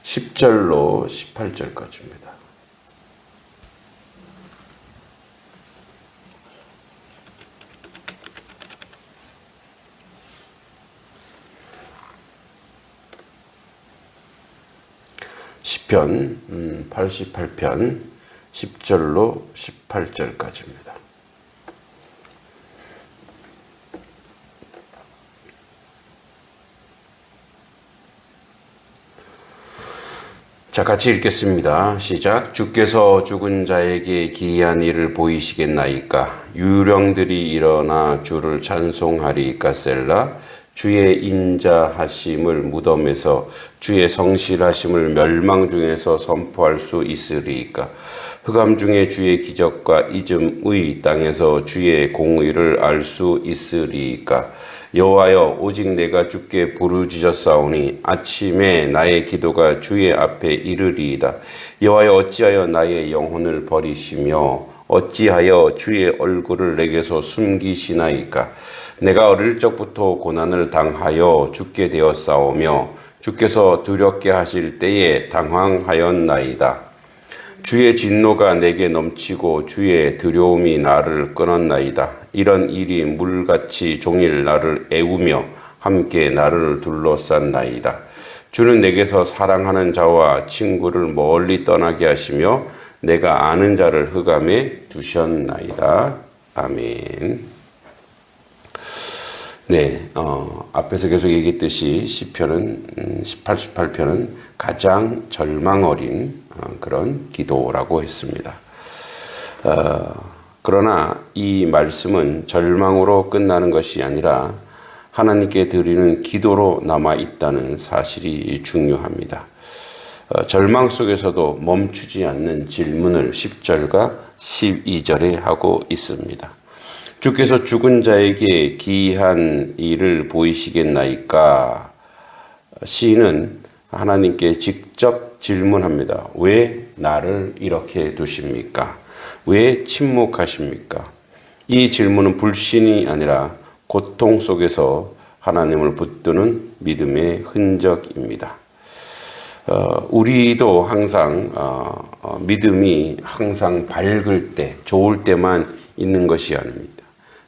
10절로 18절까지입니다. 시편 88편 10절로 18절까지입니다. 자, 같이 읽겠습니다. 시작. 주께서 죽은 자에게 기이한 일을 보이시겠나이까? 유령들이 일어나 주를 찬송하리까 셀라. 주의 인자하심을 무덤에서, 주의 성실하심을 멸망 중에서 선포할 수 있으리이까? 흑암 중에 주의 기적과 이즘의 땅에서 주의 공의를 알 수 있으리이까? 여호와여, 오직 내가 주께 부르짖었사오니 아침에 나의 기도가 주의 앞에 이르리이다. 여호와여, 어찌하여 나의 영혼을 버리시며 어찌하여 주의 얼굴을 내게서 숨기시나이까? 내가 어릴 적부터 고난을 당하여 죽게 되었사오며 주께서 두렵게 하실 때에 당황하였나이다. 주의 진노가 내게 넘치고 주의 두려움이 나를 끊었나이다. 이런 일이 물같이 종일 나를 애우며 함께 나를 둘러싼나이다. 주는 내게서 사랑하는 자와 친구를 멀리 떠나게 하시며 내가 아는 자를 흑암에 두셨나이다. 아멘. 네, 앞에서 계속 얘기했듯이 시편은 88편은 가장 절망 어린 그런 기도라고 했습니다. 그러나 이 말씀은 절망으로 끝나는 것이 아니라 하나님께 드리는 기도로 남아 있다는 사실이 중요합니다. 절망 속에서도 멈추지 않는 질문을 10절과 12절에 하고 있습니다. 주께서 죽은 자에게 기이한 일을 보이시겠나이까? 시인은 하나님께 직접 질문합니다. 왜 나를 이렇게 두십니까? 왜 침묵하십니까? 이 질문은 불신이 아니라 고통 속에서 하나님을 붙드는 믿음의 흔적입니다. 우리도 항상 믿음이 항상 밝을 때, 좋을 때만 있는 것이 아닙니다.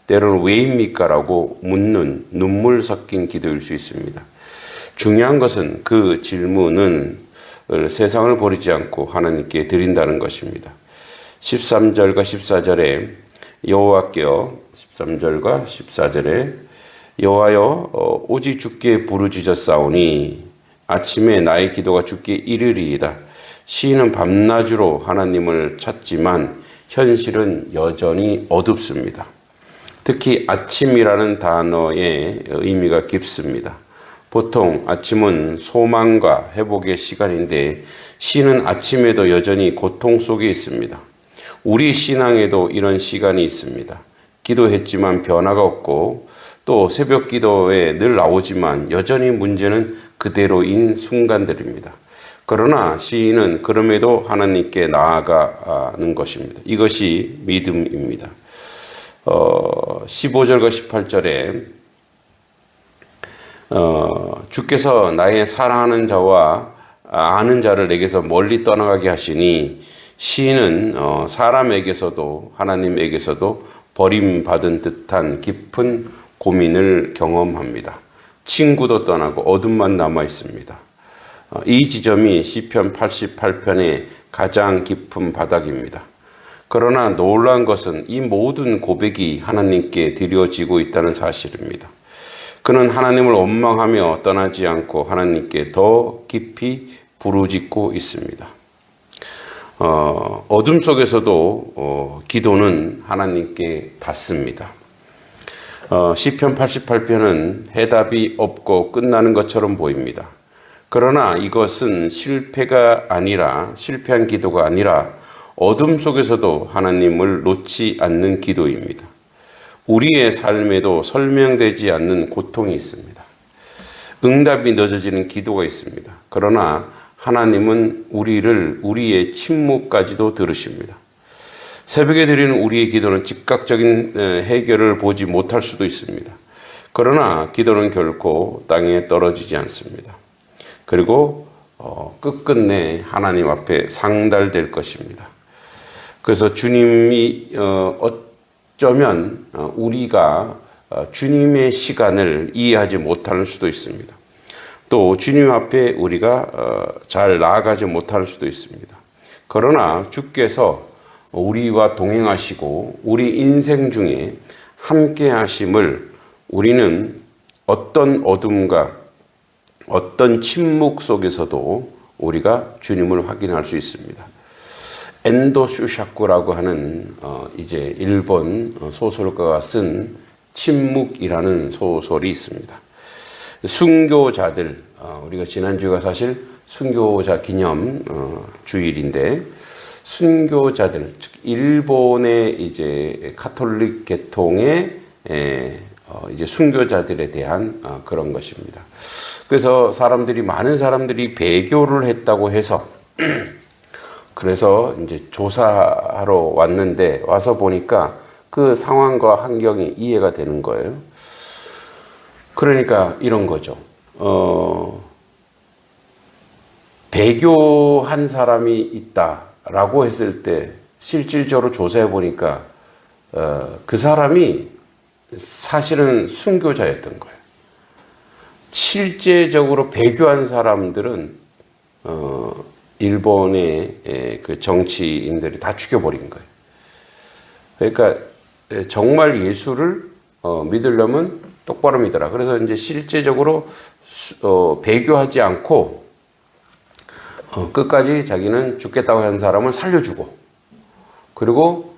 때로는 왜입니까? 라고 묻는 눈물 섞인 기도일 수 있습니다. 중요한 것은 그 질문은 세상을 버리지 않고 하나님께 드린다는 것입니다. 13절과 14절에 여호와께요, 13절과 14절에 여호와여, 오직 주께 부르짖었사오니 아침에 나의 기도가 주께 이르리이다. 시인은 밤낮으로 하나님을 찾지만 현실은 여전히 어둡습니다. 특히 아침이라는 단어의 의미가 깊습니다. 보통 아침은 소망과 회복의 시간인데 시인은 아침에도 여전히 고통 속에 있습니다. 우리 신앙에도 이런 시간이 있습니다. 기도했지만 변화가 없고 또 새벽 기도에 늘 나오지만 여전히 문제는 그대로인 순간들입니다. 그러나 시인은 그럼에도 하나님께 나아가는 것입니다. 이것이 믿음입니다. 15절과 18절에 주께서 나의 사랑하는 자와 아는 자를 내게서 멀리 떠나가게 하시니 시인은 사람에게서도 하나님에게서도 버림받은 듯한 깊은 고민을 경험합니다. 친구도 떠나고 어둠만 남아 있습니다. 이 지점이 시편 88편의 가장 깊은 바닥입니다. 그러나 놀라운 것은 이 모든 고백이 하나님께 드려지고 있다는 사실입니다. 그는 하나님을 원망하며 떠나지 않고 하나님께 더 깊이 부르짖고 있습니다. 어둠 속에서도 기도는 하나님께 닿습니다. 시편 88편은 해답이 없고 끝나는 것처럼 보입니다. 그러나 이것은 실패한 기도가 아니라 어둠 속에서도 하나님을 놓지 않는 기도입니다. 우리의 삶에도 설명되지 않는 고통이 있습니다. 응답이 늦어지는 기도가 있습니다. 그러나 하나님은 우리의 침묵까지도 들으십니다. 새벽에 드리는 우리의 기도는 즉각적인 해결을 보지 못할 수도 있습니다. 그러나 기도는 결코 땅에 떨어지지 않습니다. 그리고 끝끝내 하나님 앞에 상달될 것입니다. 그래서 주님이 어쩌면 우리가 주님의 시간을 이해하지 못할 수도 있습니다. 또 주님 앞에 우리가 잘 나아가지 못할 수도 있습니다. 그러나 주께서 우리와 동행하시고 우리 인생 중에 함께 하심을 우리는 어떤 어둠과 어떤 침묵 속에서도 우리가 주님을 확인할 수 있습니다. 엔도 슈샤쿠라고 하는 이제 일본 소설가가 쓴 침묵이라는 소설이 있습니다. 순교자들, 우리가 지난주가 사실 순교자 기념 주일인데, 순교자들, 즉 일본의 이제 카톨릭 계통의 이제 순교자들에 대한 그런 것입니다. 그래서 많은 사람들이 배교를 했다고 해서 그래서 이제 조사하러 왔는데, 와서 보니까 그 상황과 환경이 이해가 되는 거예요. 그러니까 이런 거죠. 배교한 사람이 있다라고 했을 때 실질적으로 조사해 보니까 그 사람이 사실은 순교자였던 거예요. 실제적으로 배교한 사람들은 일본의 그 정치인들이 다 죽여버린 거예요. 그러니까 정말 예수를 믿으려면 똑바로 믿어라. 그래서 이제 실제적으로 배교하지 않고 끝까지 자기는 죽겠다고 한 사람을 살려주고, 그리고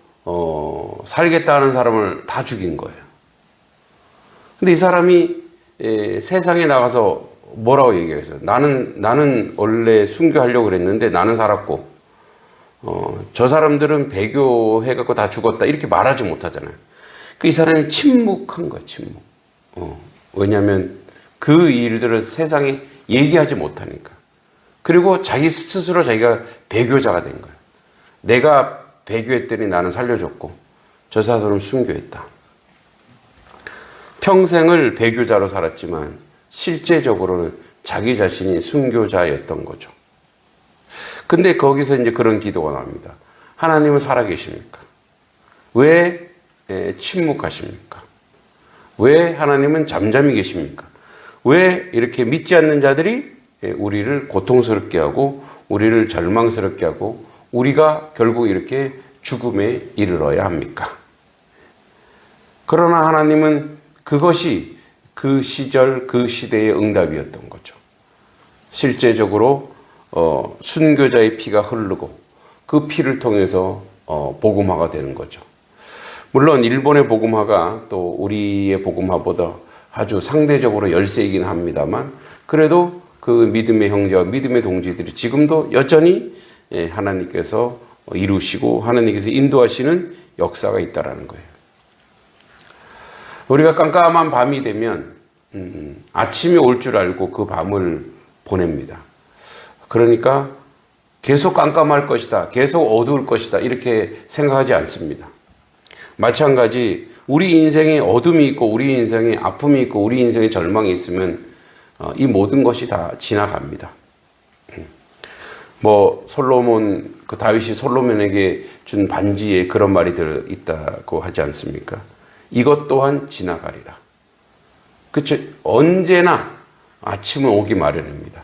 살겠다는 사람을 다 죽인 거예요. 근데 이 사람이 세상에 나가서 뭐라고 얘기했어요? 나는 원래 순교하려고 그랬는데 나는 살았고, 저 사람들은 배교해갖고 다 죽었다, 이렇게 말하지 못하잖아요. 이 사람이 침묵한 거예요, 침묵. 왜냐하면 그 일들을 세상에 얘기하지 못하니까. 그리고 자기 스스로 자기가 배교자가 된 거예요. 내가 배교했더니 나는 살려줬고, 저 사람은 순교했다. 평생을 배교자로 살았지만 실제적으로는 자기 자신이 순교자였던 거죠. 근데 거기서 이제 그런 기도가 나옵니다. 하나님은 살아계십니까? 왜 침묵하십니까? 왜 하나님은 잠잠히 계십니까? 왜 이렇게 믿지 않는 자들이 우리를 고통스럽게 하고 우리를 절망스럽게 하고 우리가 결국 이렇게 죽음에 이르러야 합니까? 그러나 하나님은 그것이 그 시절 그 시대의 응답이었던 거죠. 실제적으로 순교자의 피가 흐르고 그 피를 통해서 복음화가 되는 거죠. 물론 일본의 복음화가 또 우리의 복음화보다 아주 상대적으로 열세이긴 합니다만, 그래도 그 믿음의 형제와 믿음의 동지들이 지금도 여전히 하나님께서 이루시고 하나님께서 인도하시는 역사가 있다라는 거예요. 우리가 깜깜한 밤이 되면 아침이 올 줄 알고 그 밤을 보냅니다. 그러니까 계속 깜깜할 것이다, 계속 어두울 것이다, 이렇게 생각하지 않습니다. 마찬가지 우리 인생에 어둠이 있고 우리 인생에 아픔이 있고 우리 인생에 절망이 있으면 이 모든 것이 다 지나갑니다. 그 다윗이 솔로몬에게 준 반지에 그런 말이 들어있다고 하지 않습니까? 이것 또한 지나가리라. 그렇죠? 언제나 아침은 오기 마련입니다.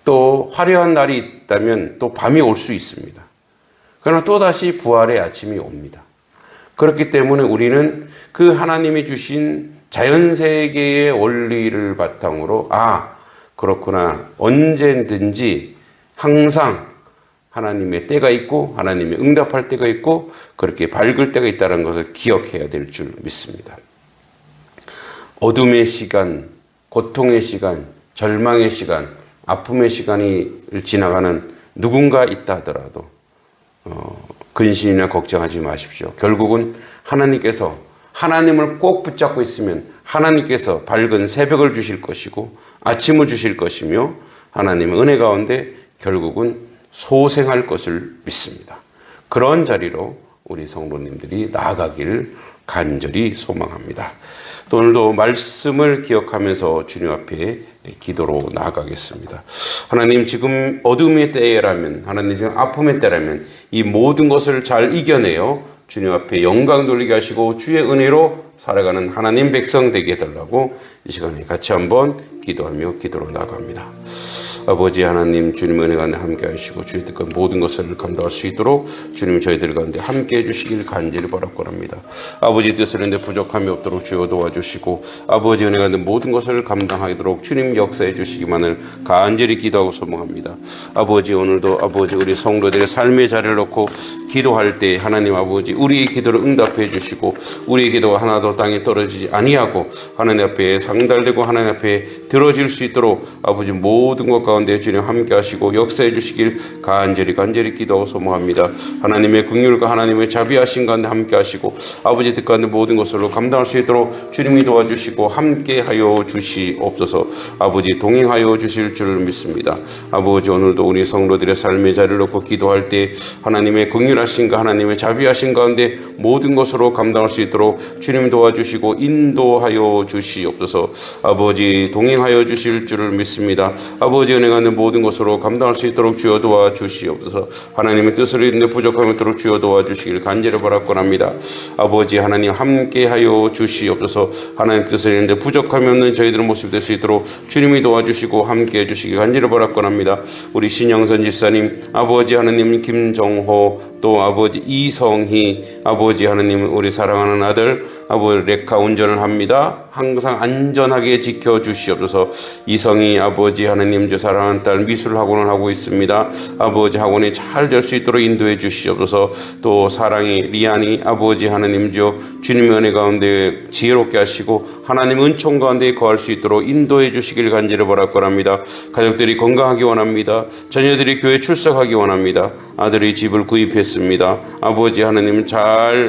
또 화려한 날이 있다면 또 밤이 올 수 있습니다. 그러나 또다시 부활의 아침이 옵니다. 그렇기 때문에 우리는 그 하나님이 주신 자연세계의 원리를 바탕으로 그렇구나, 언제든지 항상 하나님의 때가 있고 하나님의 응답할 때가 있고 그렇게 밝을 때가 있다는 것을 기억해야 될 줄 믿습니다. 어둠의 시간, 고통의 시간, 절망의 시간, 아픔의 시간이 지나가는 누군가 있다 하더라도 근심이나 걱정하지 마십시오. 결국은 하나님께서 하나님을 꼭 붙잡고 있으면 하나님께서 밝은 새벽을 주실 것이고 아침을 주실 것이며 하나님의 은혜 가운데 결국은 소생할 것을 믿습니다. 그런 자리로 우리 성도님들이 나아가기를 간절히 소망합니다. 오늘도 말씀을 기억하면서 주님 앞에 기도로 나아가겠습니다. 하나님 지금 어둠의 때라면, 하나님 지금 아픔의 때라면 이 모든 것을 잘 이겨내어 주님 앞에 영광 돌리게 하시고 주의 은혜로 살아가는 하나님 백성 되게 해달라고 이 시간에 같이 한번 기도하며 기도로 나아갑니다. 아버지 하나님, 주님 은혜 가운데 함께 하시고 주의 뜻과 모든 것을 감당할 수 있도록 주님 저희들 가운데 함께 해주시길 간절히 바라고 합니다. 아버지 뜻을 했는데 부족함이 없도록 주여 도와주시고 아버지 은혜 가운데 모든 것을 감당하도록 주님 역사해 주시기만을 간절히 기도하고 소망합니다. 아버지 오늘도 아버지 우리 성도들의 삶의 자리를 놓고 기도할 때 하나님 아버지 우리의 기도를 응답해 주시고 우리의 기도가 하나도 땅에 떨어지지 아니하고 하나님 앞에 상달되고 하나님 앞에 들어질 수 있도록 아버지 모든 것 가운데 주님 함께 하시고 역사해 주시길 간절히 기도하고 소망합니다. 하나님의 긍휼과 하나님의 자비하신 가운데 함께 하시고 아버지 뜻 가운데 모든 것으로 감당할 수 있도록 주님이 도와주시고 함께 하여 주시옵소서. 아버지 동행하여 주실 줄을 믿습니다. 아버지 오늘도 우리 성도들의 삶의 자리를 놓고 기도할 때 하나님의 긍휼하신가 하나님의 자비하신 가운데 모든 것으로 감당할 수 있도록 주님 도와주시고 인도하여 주시옵소서. 아버지 동행하여 주실 줄을 믿습니다. 아버지 은혜 가운데 모든 것으로 감당할 수 있도록 주여 도와주시옵소서. 하나님의 뜻을 이루는데 부족함이 없도록 주여 도와주시길 간절히 바라고 합니다. 아버지 하나님 함께하여 주시옵소서. 하나님 뜻을 이루는데 부족함이 없는 저희들의 모습이 될 수 있도록 주님이 도와주시고 함께해 주시길 간절히 바라고 합니다. 우리 신영선 집사님, 아버지 하나님 김정호, 또 아버지 이성희, 아버지 하나님 우리 사랑하는 아들 아버지 레카 운전을 합니다. 항상 안전하게 지켜주시옵소서. 이성희 아버지 하나님 저 사랑하는 딸 미술 학원을 하고 있습니다. 아버지 학원이 잘 될 수 있도록 인도해 주시옵소서. 또 사랑이 리안이 아버지 하나님 저 주님의 은혜 가운데 지혜롭게 하시고 하나님 은총 가운데 거할 수 있도록 인도해 주시길 간절히 바라고 합니다. 가족들이 건강하기 원합니다. 자녀들이 교회 출석하기 원합니다. 아들이 집을 구입했습니다. 아버지 하나님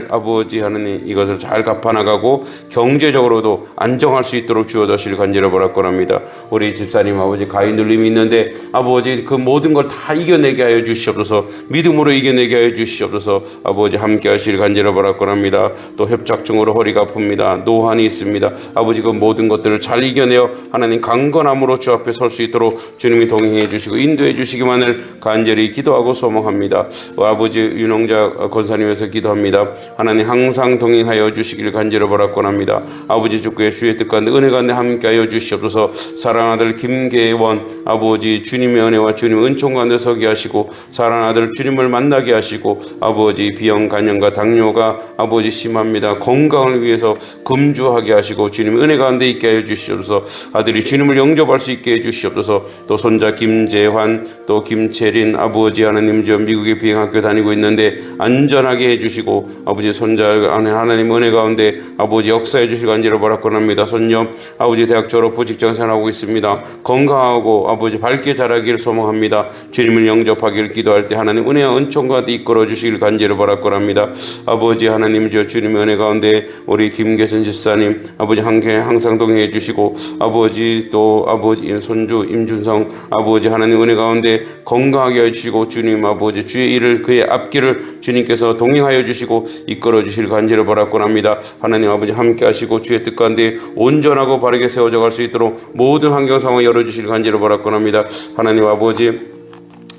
아버지 하나님 이것을 잘 갚아나가고 경제적으로도 안정할 수 있도록 주어다시길 간절히 바라고 합니다. 우리 집사님 아버지 가위 눌림이 있는데 아버지 그 모든 걸 다 이겨내게 하여 주시옵소서. 믿음으로 이겨내게 하여 주시옵소서. 아버지 함께 하시길 간절히 바라고 합니다. 또 협착증으로 허리가 아픕니다. 노환이 있습니다. 아버지 그 모든 것들을 잘 이겨내어 하나님 강건함으로 주 앞에 설 수 있도록 주님이 동행해 주시고 인도해 주시기만을 간절히 기도하고 소망합니다. 아버지 윤홍자 권사님에서 기도합니다. 하나님 항상 동행하여 주시기를 간절히 바라고 합니다. 아버지 주께 주의 뜻 가운데 은혜 가운데 함께하여 주시옵소서. 사랑하는 아들 김계원 아버지 주님의 은혜와 주님의 은총 가운데 서게 하시고 사랑하는 아들 주님을 만나게 하시고 아버지 비형 간염과 당뇨가 아버지 심합니다. 건강을 위해서 금주하게 하시고 주님의 은혜 가운데 있게 하여 주시옵소서. 아들이 주님을 영접할 수 있게 해 주시옵소서. 또 손자 김재환 또 김채린 아버지 하나님 저 미국에 비행학교 다니고 있는데 안전하게 해주시고 아버지 손자 하나님 은혜 가운데 아버지 역사해 주시고 간절히 바라고 합니다. 손녀 아버지 대학 졸업 후 직장 생활하고 있습니다. 건강하고 아버지 밝게 자라기를 소망합니다. 주님을 영접하기를 기도할 때 하나님 은혜와 은총 가운데 이끌어 주시길 간절히 바라고 합니다. 아버지 하나님 저 주님의 은혜 가운데 우리 김계선 집사님 아버지 항상 동행해 주시고 아버지 또 아버지 손주 임준성 아버지 하나님 은혜 가운데 건강하게 해주시고 주님 아버지 주의 일을 그의 앞길을 주님께서 동행하여 주시고 이끌어 주실 간절히 바라고 합니다. 하나님 아버지 함께 하시고 주의 뜻 가운데 온전하고 바르게 세워져 갈 수 있도록 모든 환경 상황 열어주실 간절히 바라고 합니다. 하나님 아버지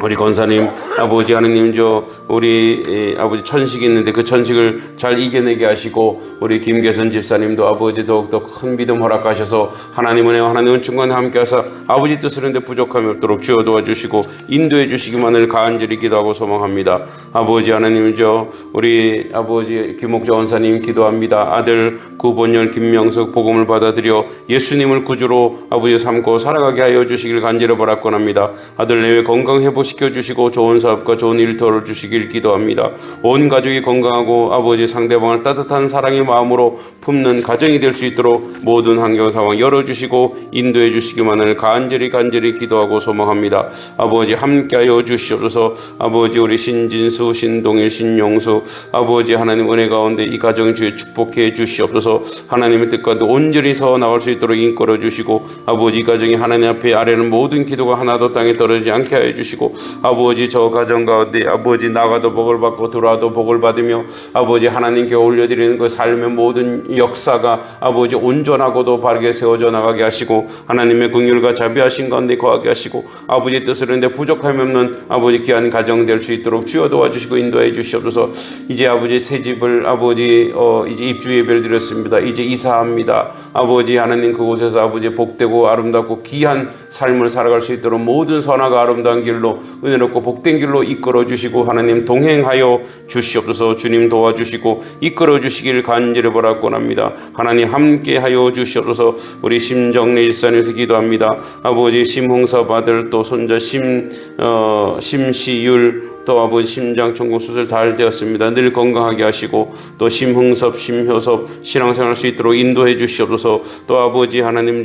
우리 권사님 아버지 하나님 저 우리 아버지 천식이 있는데 그 천식을 잘 이겨내게 하시고 우리 김계선 집사님도 아버지 더욱더 큰 믿음 허락하셔서 하나님 은혜와 하나님 은총과 함께 하사 아버지 뜻을 했는데 부족함이 없도록 주여 도와주시고 인도해 주시기만을 간절히 기도하고 소망합니다. 아버지 하나님 저 우리 아버지 김옥자 원사님 기도합니다. 아들 구본열 김명석 복음을 받아들여 예수님을 구주로 아버지 삼고 살아가게 하여 주시길 간절히 바라고 합니다. 아들 내외 건강 회복시켜주시고 좋은 사업과 좋은 일터를 주시길 기도합니다. 온 가족이 건강하고 아버지 상대방을 따뜻한 사랑의 마음으로 품는 가정이 될 수 있도록 모든 환경 상황 열어주시고 인도해 주시기만을 간절히 기도하고 소망합니다. 아버지 함께하여 주시옵소서. 아버지 우리 신진수 신동일 신용수 아버지 하나님 은혜 가운데 이 가정 주에 축복해 주시옵소서. 하나님의 뜻 가운데 온전히 서 나올 수 있도록 인끌어 주시고 아버지 이 가정이 하나님 앞에 아래는 모든 기도가 하나도 땅에 떨어지지 않게 하여 주시고 아버지 저 가정 가운데 아버지 나가도 복을 받고 들어와도 복을 받으며 아버지 하나님께 올려드리는 그 삶의 모든 역사가 아버지 온전하고도 바르게 세워져 나가게 하시고 하나님의 긍휼과 자비하신 가운데 거하게 하시고 아버지 뜻을 했는데 부족함이 없는 아버지 귀한 가정 될 수 있도록 주여 도와주시고 인도해 주시옵소서. 이제 아버지 새 집을 아버지 이제 입주 예배를 드렸습니다. 이제 이사합니다. 아버지 하나님 그곳에서 아버지 복되고 아름답고 귀한 삶을 살아갈 수 있도록 모든 선하고 아름다운 길로 은혜롭고 복된 길로 이끌어 주시고 하나님 동행하여 주시옵소서. 주님 도와주시고 이끌어 주시길 간절히 바라옵나이다. 하나님 함께하여 주시옵소서. 우리 심정래 일산에서 기도합니다. 아버지 심홍섭 아들 또 손자 심시율 또 아버지 심장 종공 수술 잘 되었습니다. 늘 건강하게 하시고 또 심흥섭 심효섭 신앙생활 할 수 있도록 인도해 주시옵소서. 또 아버지 하나님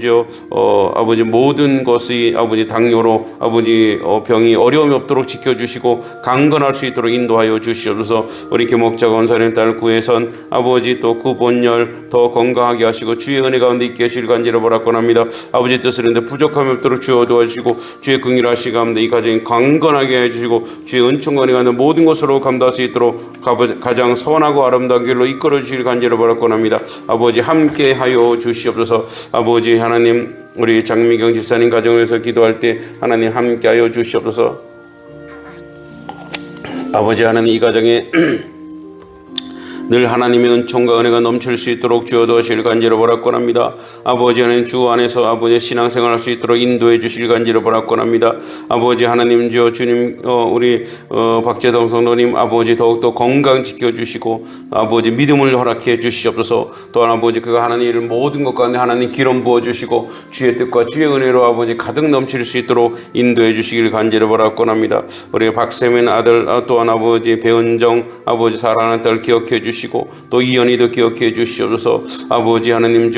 아버지 모든 것이 아버지 당뇨로 아버지 병이 어려움이 없도록 지켜주시고 강건할 수 있도록 인도하여 주시옵소서. 우리 김옥자 권사님 딸 구혜선 아버지 또 구본열 더 건강하게 하시고 주의 은혜 가운데 있게 하실 간절히 바라옵나이다. 아버지 뜻을 했는데 부족함이 없도록 주여 도와주시고 주의 긍휼하시 가운데 이 가정이 강건하게 해주시고 주의 은총과 은혜가 있는 모든 것으로 감당할 수 있도록 가장 선하고 아름다운 길로 이끌어 주실 간절히 바라옵나이다. 아버지 함께하여 주시옵소서. 아버지 하나님 우리 장미경 집사님 가정에서 기도할 때 하나님 함께하여 주시옵소서. 아버지 하나님 이 가정에 늘 하나님의 은총과 은혜가 넘칠 수 있도록 주여 도우실 간절히 바라옵나이다. 아버지 하나님 주 안에서 아버지 신앙생활 할 수 있도록 인도해 주실 간절히 바라옵나이다. 아버지 하나님 주님 우리 박재동 성도님 아버지 더욱더 건강 지켜주시고 아버지 믿음을 허락해 주시옵소서. 또한 아버지 그가 하나님 일 모든 것 가운데 하나님 기름 부어주시고 주의 뜻과 주의 은혜로 아버지 가득 넘칠 수 있도록 인도해 주시길 간절히 바라옵나이다. 우리 박세민 아들 또한 아버지 배은정 아버지 사랑하는 딸 기억해 주시고 또 이연이도 기억해 주시옵소서. 아버지 하나님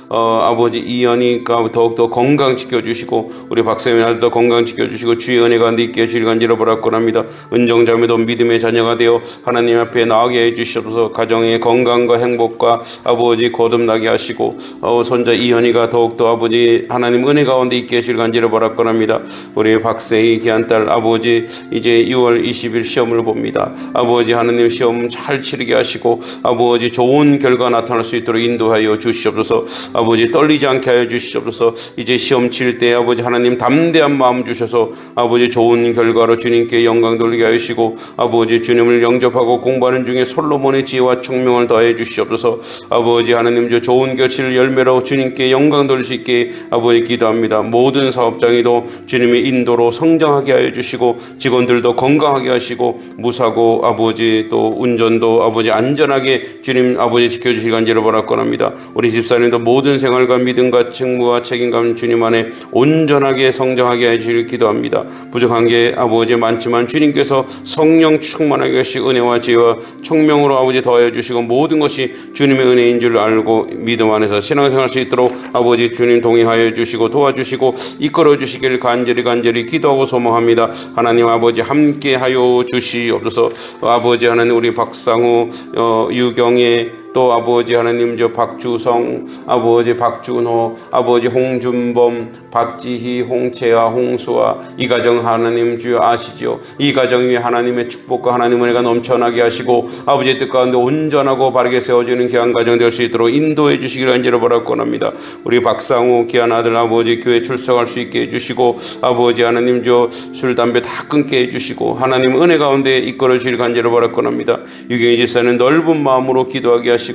아버지 이연이가 더욱더 건강 지켜주시고 우리 박세민 아들도 건강 지켜주시고 주의 은혜가 가운데 있게 해주실 간절히 바라옵나이다. 은정자매도 믿음의 자녀가 되어 하나님 앞에 나아가게 해주시옵소서. 가정의 건강과 행복과 아버지 거듭나게 하시고 손자 이연이가 더욱더 아버지 하나님 은혜 가운데 있게 해주실 간절히 바라옵나이다. 우리 박세희 귀한 딸 아버지 이제 6월 20일 시험을 봅니다. 아버지 하나님 시험 잘 치르게 하시고 아버지 좋은 결과 나타날 수 있도록 인도하여 주시옵소서. 아버지 떨리지 않게 하여 주시옵소서. 이제 시험 칠 때 아버지 하나님 담대한 마음 주셔서 아버지 좋은 결과로 주님께 영광 돌리게 하시고 아버지 주님을 영접하고 공부하는 중에 솔로몬의 지혜와 총명을 더해 주시옵소서. 아버지 하나님 좋은 결실을 열매로 주님께 영광 돌릴 수 있게 아버지 기도합니다. 모든 사업장에도 주님의 인도로 성장하게 하여 주시고 직원들도 건강하게 하시고 무사고 아버지 또 운전도 아버지 안전하게 주님 아버지 지켜주시기 간절히 바라옵나이다. 우리 집사님도 모든 생활과 믿음과 직무와 책임감 주님 안에 온전하게 성장하게 해주시길 기도합니다. 부족한 게 아버지 많지만 주님께서 성령 충만하게 하시고 은혜와 지혜와 총명으로 아버지 더하여 주시고 모든 것이 주님의 은혜인 줄 알고 믿음 안에서 신앙생활 할 수 있도록 아버지 주님 동행하여 주시고 도와주시고 이끌어 주시길 간절히 기도하고 소망합니다. 하나님 아버지 함께하여 주시옵소서. 아버지 하나님 우리 박상우 유경의 또 아버지 하나님 박주성 아버지 박준호 아버지 홍준범 박지희 홍채아 홍수아 이 가정 하나님 주여 아시죠. 이 가정 위에 하나님의 축복과 하나님의 은혜가 넘쳐나게 하시고 아버지의 뜻 가운데 온전하고 바르게 세워지는 귀한 가정 될 수 있도록 인도해 주시기를 간절히 바라옵나이다. 우리 박상우 귀한 아들 아버지 교회 출석할 수 있게 해주시고 아버지 하나님 술 담배 다 끊게 해주시고 하나님 은혜 가운데 이끌어 주시기를 간절히 바라옵나이다. 유경희 집사는 넓은 마음으로 기도하게 하시고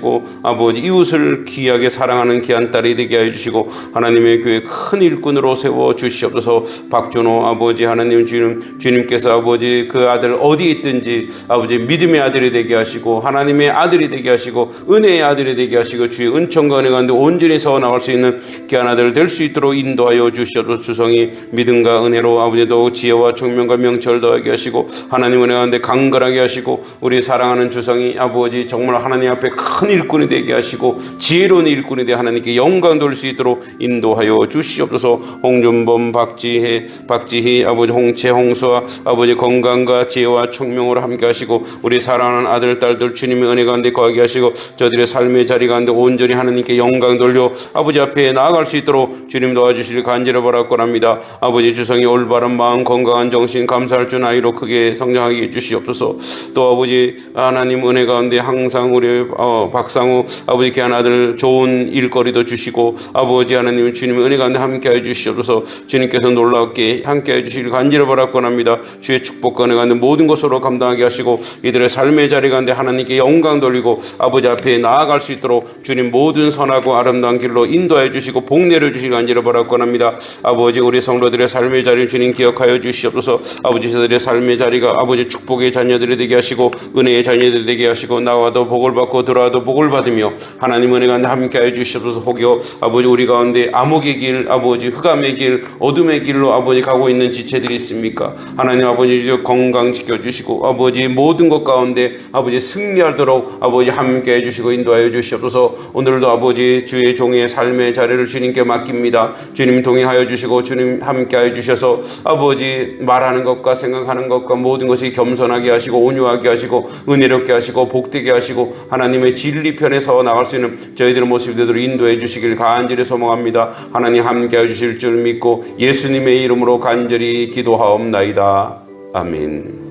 아버지 이웃을 귀하게 사랑하는 귀한 딸이 되게 해주시고 하나님의 교회 큰 일꾼으로 세워 주시옵소서. 박준호 아버지 하나님 주님께서 아버지 그 아들 어디 있든지 아버지 믿음의 아들이 되게 하시고 하나님의 아들이 되게 하시고 은혜의 아들이 되게 하시고 주의 은총과 은혜 가운데 온전히 서 나갈 수 있는 귀한 아들 될 수 있도록 인도하여 주시옵소서. 주성이 믿음과 은혜로 아버지도 지혜와 총명과 명철 더하게 하시고 하나님 은혜 가운데 강건하게 하시고 우리 사랑하는 주성이 아버지 정말 하나님 앞에 큰 일꾼이 되게 하시고 지혜로운 일꾼이 되어 하나님께 영광 돌릴 수 있도록 인도하여 주시옵소서. 주셔서 홍준범, 박지희, 아버지 홍채, 홍수아, 아버지 건강과 지혜와 청명으로 함께 하시고 우리 사랑하는 아들, 딸들 주님의 은혜 가운데 거하게 하시고 저들의 삶의 자리 가운데 온전히 하나님께 영광 돌려 아버지 앞에 나아갈 수 있도록 주님 도와주시길 간절히 바라옵니다. 아버지 주성이 올바른 마음, 건강한 정신, 감사할 줄 아이로 크게 성장하게 해주시옵소서. 또 아버지 하나님 은혜 가운데 항상 우리 박상우 아버지 귀한 아들 좋은 일거리도 주시고 아버지 하나님 주님의 은혜 가운데 함께해 주시옵소서. 주님께서 놀랍게 함께해 주시길 간절히 바라옵니다. 주의 축복과 은혜 가운데 모든 것으로 감당하게 하시고 이들의 삶의 자리 가운데 하나님께 영광 돌리고 아버지 앞에 나아갈 수 있도록 주님 모든 선하고 아름다운 길로 인도해 주시고 복 내려 주시길 간절히 바라옵니다. 아버지 우리 성도들의 삶의 자리 주님 기억하여 주시옵소서. 아버지 저들의 삶의 자리가 아버지 축복의 자녀들이 되게 하시고 은혜의 자녀들이 되게 하시고 나와도 복을 받고 들어와도 복을 받으며 하나님 은혜 가운데 함께하여 주시옵소서. 혹여 아버지 우리 가운데 암흑의 길, 아버지 흑암의 길, 어둠의 길로 아버지 가고 있는 지체들이 있습니까? 하나님 아버지 건강 지켜주시고 아버지 모든 것 가운데 아버지 승리하도록 아버지 함께해 주시고 인도하여 주시옵소서. 오늘도 아버지 주의 종의 삶의 자리를 주님께 맡깁니다. 주님 동행하여 주시고 주님 함께하여 주셔서 아버지 말하는 것과 생각하는 것과 모든 것이 겸손하게 하시고 온유하게 하시고 은혜롭게 하시고 복되게 하시고 하나님의 진리 편에 서 나갈 수 있는 저희들의 모습 되도록 인도해 주시길 간절히 소망합니다. 하나님 함께하여 주실 줄 믿고 예수님의 이름으로 간절히 기도하옵나이다. 아멘.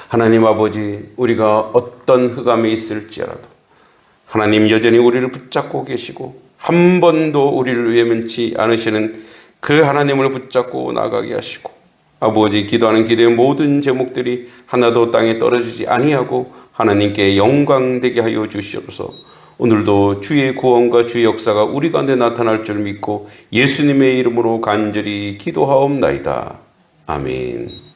하나님 아버지, 우리가 어떤 흑암에 있을지라도 하나님 여전히 우리를 붙잡고 계시고 한 번도 우리를 외면치 않으시는 그 하나님을 붙잡고 나가게 하시고 아버지 기도하는 기도의 모든 제목들이 하나도 땅에 떨어지지 아니하고 하나님께 영광되게 하여 주시옵소서. 오늘도 주의 구원과 주의 역사가 우리 가운데 나타날 줄 믿고 예수님의 이름으로 간절히 기도하옵나이다. 아멘.